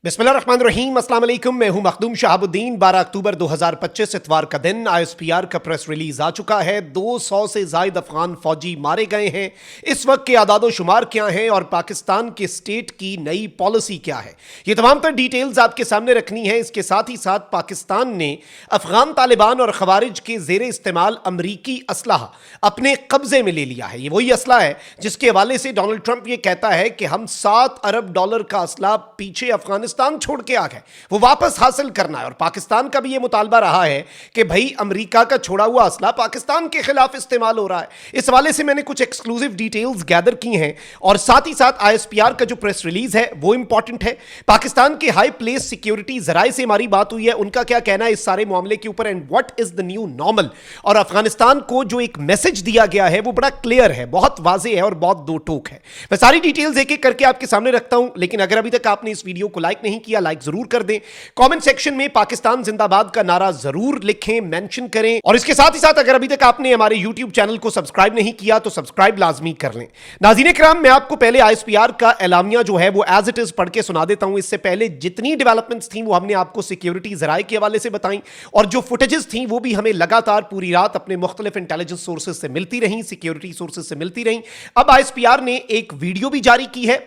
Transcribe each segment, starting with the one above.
बिस्मिल्लाहिर्रहमानिर्रहीम, अस्सलाम वालेकुम। मैं हूं मखदूम शहाबुद्दीन। 12 अक्टूबर 2025 इतवार का दिन। ISPR का प्रेस रिलीज आ चुका है। 200 से जायद अफगान फौजी मारे गए हैं। इस वक्त के आदादो शुमार क्या हैं और पाकिस्तान के स्टेट की नई पॉलिसी क्या है, ये तमाम तर डिटेल्स आपके सामने रखनी है। इसके साथ ही साथ पाकिस्तान ने अफगान तालिबान और खवारिज के जेर इस्तेमाल अमरीकी असलाह अपने कब्जे में ले लिया है। ये वही असला है जिसके हवाले से डोनाल्ड ट्रंप ये कहता है कि हम $7 अरब का असला पीछे अफगानिस्तान छोड़ के आ गए, वो वापस हासिल करना है। और पाकिस्तान का भी ये मुतालबा रहा है कि भाई अमेरिका का छोड़ा हुआ असला पाकिस्तान के खिलाफ इस्तेमाल हो रहा है। इस हवाले से मैंने कुछ एक्सक्लूसिव डिटेल्स गैदर की हैं और साथ ही साथ ISPR का जो प्रेस रिलीज है वो इंपॉर्टेंट है। पाकिस्तान के हाई प्लेस सिक्योरिटी जराए से हमारी बात हुई है, उनका क्या कहना है इस सारे मामले के ऊपर and what is the new normal. और अफगानिस्तान को जो एक मैसेज दिया गया है वो बड़ा क्लियर है, बहुत वाजे है और बहुत दो टोक है। मैं सारी डिटेल्स एक एक करके आपके सामने रखता हूं, लेकिन अगर अभी तक आपने इस वीडियो को लाइक नहीं किया, लाइक जरूर कर दें। कमेंट सेक्शन में पाकिस्तान जिंदाबाद का नारा जरूर लिखें, मेंशन करें। और इसके साथ ही साथ अगर अभी तक आपने हमारे YouTube चैनल को सब्सक्राइब नहीं किया तो सब्सक्राइब लाजमी कर लें। नाज़रीन इकराम, मैं आपको पहले ISPR का एलामिया जो है वो एज इट इज पढ़ के सुना देता हूं। इससे पहले जितनी डेवलपमेंट्स थी वो हमने आपको सिक्योरिटी जराए के हवाले से बताई और जो फुटेजेस थी वो भी हमें लगातार पूरी रात अपने मुख्तलिफ इंटेलिजेंस सोर्सेज से मिलती रही, सिक्योरिटी सोर्सेज से मिलती रही। अब ISPR ने एक वीडियो भी जारी की है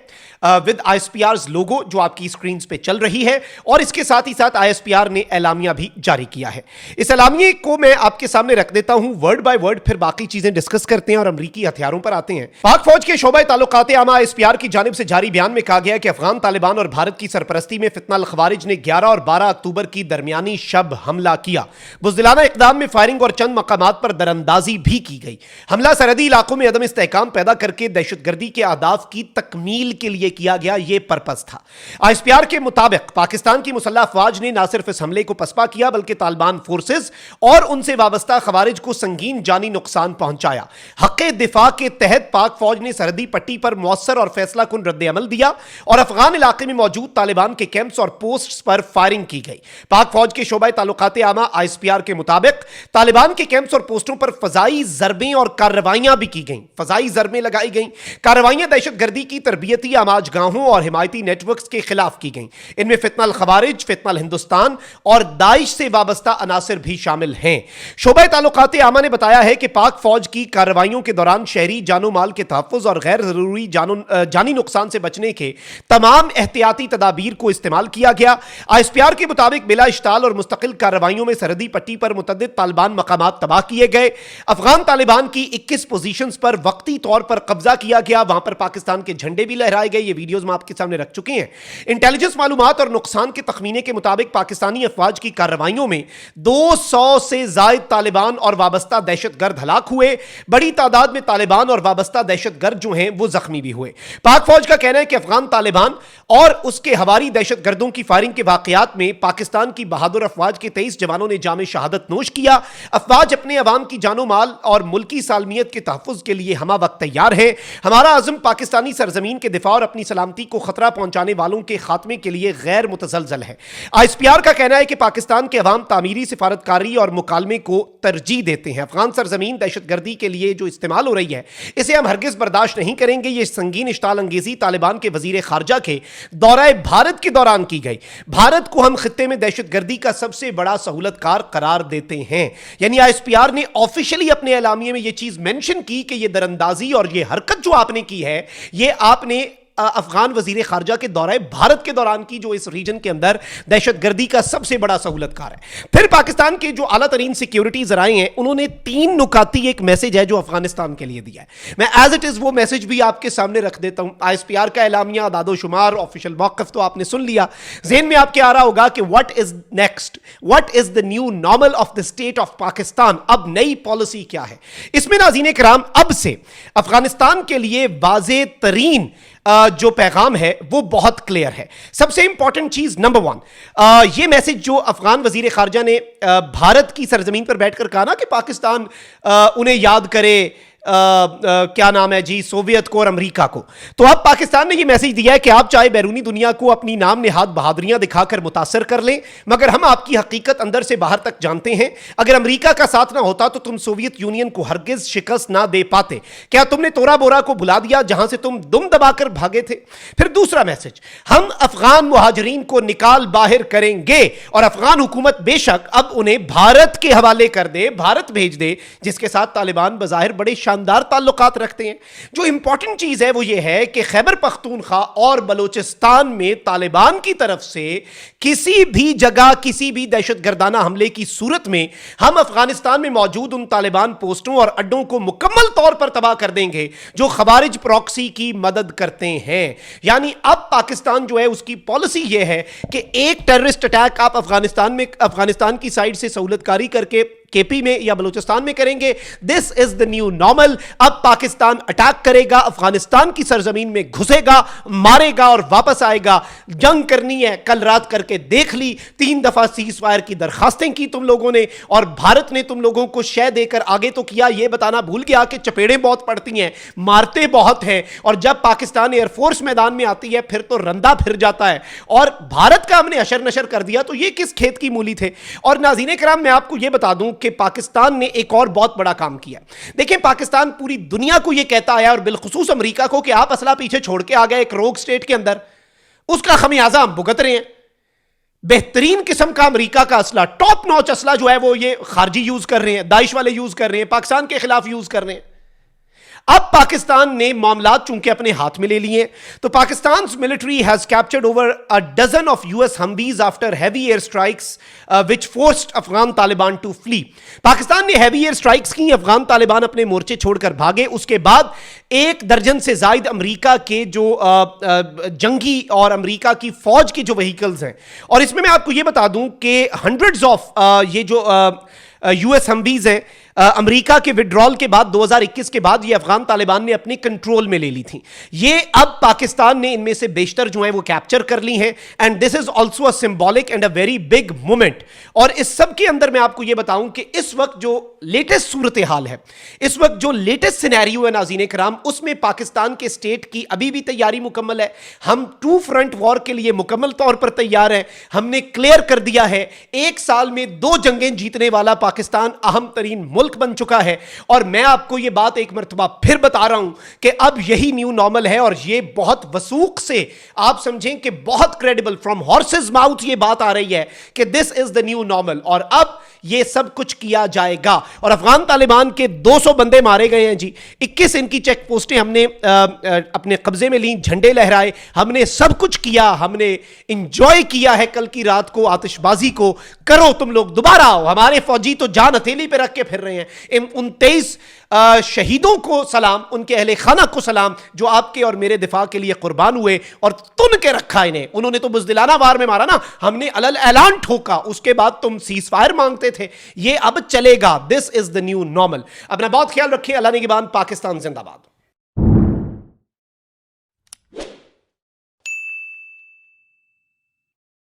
विद ISPR's लोगो जो आपकी स्क्रीन पे चल रही है और इसके साथ ही साथ ISPR ने एलामिया भी जारी किया है। इस एलामिया को मैं आपके सामने रख देता हूं वर्ड बाय वर्ड, फिर बाकी चीजें डिस्कस करते हैं और अमरीकी हथियारों पर आते हैं। पाक फौज के शोबा ताल्लुकात आमा ISPR की जानिब से जारी बयान में कहा गया कि अफगान तालिबान और भारत की सरपरस्ती में फितना अल खवारिज ने 11 और 12 अक्टूबर की दरमियानी शब हमला किया। बुज़दिलाना इक़दाम में फायरिंग और चंद मकामात पर दरअंदाजी भी की गई। हमला सरहदी इलाकों में अदम इस्तेहकाम पैदा करके दहशतगर्दी के अहदाफ की तकमील के लिए किया गया, यह पर्पस था। ISPR के मुताबिक पाकिस्तान की मुसल्लह अफवाज ने न सिर्फ इस हमले को पसपा किया बल्कि तालिबान फोर्सेस और उनसे वाबस्ता खवारिज को संगीन जानी नुकसान पहुंचाया। हक़ दिफा के तहत पाक फौज ने सरहदी पट्टी पर मौसर और फैसला कुन रद्द अमल दिया और अफगान इलाके में मौजूद तालिबान के कैंप्स और पोस्ट्स पर फायरिंग की गई। पाक फौज के शोबा ताल्लुकात आमा ISPR के मुताबिक तालिबान के कैंप्स और पोस्टों पर फजाई जरबें और कार्रवाइयां भी की गई, फजाई जरबें लगाई गई। कार्रवाइयां दहशतगर्दी की तरबियती आमाजगाहों और हिमायती नेटवर्क्स के खिलाफ की गई। इनमें फितना अल खवारिज, फितना अल हिंदुस्तान और दाइश से वाबस्ता अनासिर भी शामिल हैं। शोबा ताल्लुकात आमा ने बताया है कि पाक फौज की कार्रवाइयों के दौरान शहरी जानो माल के तहफ़्फ़ुज़ और गैर जरूरी जानी नुकसान से बचने के तमाम एहतियाती तदाबीर को इस्तेमाल किया गया। ISPR के मुताबिक बिला इश्ताल और मुस्तकिल कार्रवाइयों में सरहदी पट्टी पर मुतअद्दिद तालिबान मकामात तबाह किए गए। अफगान तालिबान की 21 पोजीशंस पर वक्ती तौर पर कब्जा किया गया, वहां पर पाकिस्तान के झंडे भी लहराए गए। ये वीडियोस में आपके सामने रख चुके हैं। इंटेलिजेंस मालूमात और नुकसान के तखमीने के मुताबिक पाकिस्तानी अफवाज की कार्रवाइयों में 200 से जायद तालिबान और वाबस्ता दहशतगर्द हलाक हुए। बड़ी तादाद में तालिबान और वाबस्ता दहशतगर्द जो हैं वो जख्मी भी हुए। पाक फौज का कहना है कि अफगान तालिबान और उसके हवारी दहशतगर्दों की फायरिंग के वाकयात में पाकिस्तान की बहादुर अफवाज के 23 जवानों ने जामे शहादत नोश किया। अफवाज अपने अवाम की जानो माल और मुल्की सालमियत के तहफ़्फ़ुज़ के लिए हमा वक्त तैयार है। हमारा अज़्म पाकिस्तानी सरजमीन के दिफा और अपनी सलामती को खतरा पहुंचाने वालों के खात्मे के लिए गैर मुतज़लज़ल है। ISPR का कहना है कि पाकिस्तान के अवाम तामीरी सिफारतकारी और मुकालमे को तरजीह देते हैं। अफगान सरजमीन दहशतगर्दी के लिए जो इस्तेमाल हो रही है इसे हम हरगिज़ बर्दाश्त नहीं करेंगे। यह संगीन इश्ताल अंगेजी तालिबान के वजीर खारजा के दौरा भारत के दौरान की गई। भारत को हम खित्ते में दहशतगर्दी का सबसे बड़ा सहूलतकार करार देते हैं। यानी ISPR ने ऑफिशियली अपने एलामिये में यह चीज मेंशन की कि यह दरअंदाजी और यह हरकत जो आपने की है यह आपने अफगान वजीर खारजा के दौरे भारत के दौरान की, जो इस रीजन के अंदर दहशतगर्दी का सबसे बड़ा सहूलतकार है। फिर पाकिस्तान के जो आला तरीन सिक्योरिटी जराए हैं उन्होंने 3 नुकाती एक मैसेज है जो अफगानिस्तान के लिए दिया है। मैं एज इट इज वो मैसेज भी आपके सामने रख देता हूं। ISPR का एलामिया, दादो शुमार, ऑफिशियल मौक़िफ़ तो आपने सुन लिया। ज़हन में आपके आ रहा होगा कि what is next, what is the new normal of the state of Pakistan. अब नई पॉलिसी क्या है इसमें? नाज़रीन किराम, अब से अफगानिस्तान के लिए वाज़े तरीन जो पैगाम है वो बहुत क्लियर है। सबसे इंपॉर्टेंट चीज नंबर 1, ये मैसेज जो अफगान वजीर खारजा ने भारत की सरजमीन पर बैठकर कहा ना कि पाकिस्तान उन्हें याद करे, क्या नाम है जी, सोवियत को और अमेरिका को। तो अब पाकिस्तान ने यह मैसेज दिया है कि आप चाहे बैरूनी दुनिया को अपनी नाम निहाद बहादुरियां दिखाकर मुतासर कर लें, मगर हम आपकी हकीकत अंदर से बाहर तक जानते हैं। अगर अमेरिका का साथ ना होता तो तुम सोवियत यूनियन को हरगिज शिकस्त ना दे पाते। क्या तुमने तोरा बोरा को भुला दिया जहां से तुम दुम दबाकर भागे थे? फिर दूसरा मैसेज, हम अफगान मुहाजिरीन को निकाल बाहर करेंगे और अफगान हुकूमत बेशक अब उन्हें भारत के हवाले कर दे, भारत भेज दे, जिसके साथ तालिबान बज़ाहिर बड़े शानदार ताल्लुकात रखते हैं। जो इंपॉर्टेंट चीज है वो ये है कि खैबर पख्तूनख्वा और बलोचिस्तान में तालिबान की तरफ से किसी भी जगह किसी भी दहशतगर्दाना हमले की सूरत में हम अफगानिस्तान में मौजूद उन तालिबान पोस्टों और अड्डों को मुकम्मल तौर पर तबाह कर देंगे जो खवारिज प्रॉक्सी की मदद करते हैं। यानी अब पाकिस्तान जो है उसकी पॉलिसी यह है कि एक टेररिस्ट अटैक आप अफगानिस्तान की साइड से सहूलतकारी करके केपी में या बलूचिस्तान में करेंगे। This is the new normal. अब पाकिस्तान अटैक करेगा, अफगानिस्तान की सरजमीन में घुसेगा, मारेगा और वापस आएगा। जंग करनी है, कल रात करके देख ली। 3 दफा सीज फायर की दरखास्तें की तुम लोगों ने और भारत ने तुम लोगों को शय देकर आगे तो किया, यह बताना भूल गया कि चपेड़ें बहुत पड़ती हैं, मारते बहुत हैं, और जब पाकिस्तान एयरफोर्स मैदान में आती है फिर तो रंदा फिर जाता है। और भारत का हमने अशर नशर कर दिया तो ये किस खेत की मूली थे। और नाज़रीन किराम, मैं आपको यह बता दूं कि पाकिस्तान ने एक और बहुत बड़ा काम किया। देखिए, पाकिस्तान पूरी दुनिया को यह कहता आया और बिलखुसूस अमेरिका को कि आप असला पीछे छोड़ के आ गए एक रोग स्टेट के अंदर, उसका खमियाजा हम भुगत रहे हैं। बेहतरीन किस्म का अमेरिका का असला, टॉप नॉच असला जो है वो ये खारजी यूज कर रहे हैं, दाइश वाले यूज कर रहे हैं, पाकिस्तान के खिलाफ यूज कर रहे हैं। अब पाकिस्तान ने मामला चूंकि अपने हाथ में ले लिए, तो Pakistan military has captured over a dozen of US Humvees after heavy air strikes which forced Afghan Taliban to flee. Pakistan ने हैवी एयर स्ट्राइक्स की, अफगान तालिबान अपने मोर्चे छोड़कर भागे। उसके बाद 1 दर्जन से जायद अमेरिका के जो जंगी और अमेरिका की फौज के जो व्हीकल्स हैं, और इसमें मैं आपको यह बता दूं कि हंड्रेड्स ऑफ ये जो यूएस हमवीज हैं अमेरिका के विड्रॉल के बाद 2021 के बाद ये अफगान तालिबान ने अपने कंट्रोल में ले ली थी। ये अब पाकिस्तान ने इनमें से बेशतर जो है वो कैप्चर कर ली हैं, and this is also a symbolic and a very big moment. और इस सब के अंदर मैं आपको ये बताऊं कि इस वक्त जो लेटेस्ट सूरत हाल है, इस वक्त जो लेटेस्ट सिनेरियो है नाज़रीन कराम, उसमें पाकिस्तान के स्टेट की अभी भी तैयारी मुकम्मल है। हम 2 फ्रंट वॉर के लिए मुकम्मल तौर पर तैयार हैं। हमने क्लियर कर दिया है 1 साल में 2 जंगें जीतने वाला पाकिस्तान अहम तरीन मुल्क बन चुका है। और मैं आपको यह बात एक मर्तबा फिर बता रहा हूं कि अब यही न्यू नॉर्मल है, और यह बहुत वसूख से आप समझें कि बहुत क्रेडिबल, फ्रॉम हॉर्सेस माउथ यह बात आ रही है कि this is the new normal. और अब यह सब कुछ किया जाएगा। और अफगान तालिबान के 200 बंदे मारे गए हैं जी, 21 इनकी चेक पोस्टें हमने अपने कब्जे में ली, झंडे लहराए, हमने सब कुछ किया, हमने इंजॉय किया है कल की रात को, आतिशबाजी को। करो तुम लोग, दोबारा आओ। हमारे फौजी तो जान हथेली पे रख के फिर रहे हैं। उन 23 शहीदों को सलाम, उनके अहले खाना को सलाम, जो आपके और मेरे दिफा के लिए कुर्बान हुए और तुन के रखा इन्हें। उन्होंने तो बुज़दिलाना वार में मारा ना, हमने अलल ऐलान ठोका, उसके बाद तुम सीज फायर मांगते थे। ये अब चलेगा। This is the new normal. अपना बहुत ख्याल रखिए। अल्लाह निगहबान। पाकिस्तान जिंदाबाद।